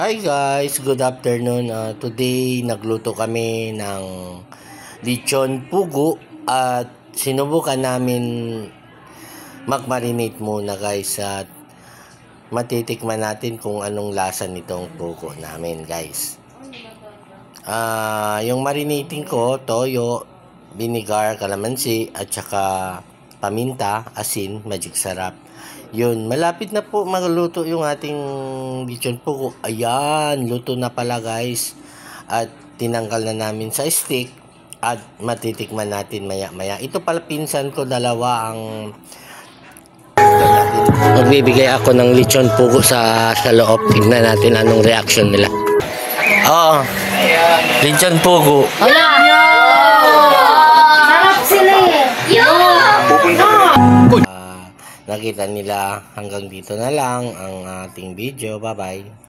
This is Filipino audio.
Hi guys, good afternoon. Today nagluto kami ng lechon pugo at sinubukan namin mag-marinate muna guys at matitikman natin kung anong lasa nitong pugo namin guys. Yung marinating ko, toyo, vinegar, kalamansi at saka paminta, asin, magic sarap. Yun, malapit na po magluto yung ating lechon pugo. Ayan, luto na pala guys. At tinanggal na namin sa stick at matitikman natin maya-maya. Ito pala pinsan ko, dalawa ang magbibigay ako ng lechon pugo sa loob. Tignan natin anong reaction nila. Oo, lechon pugo. Sarap sila eh. Nakita nila hanggang dito na lang ang ating video. Bye-bye.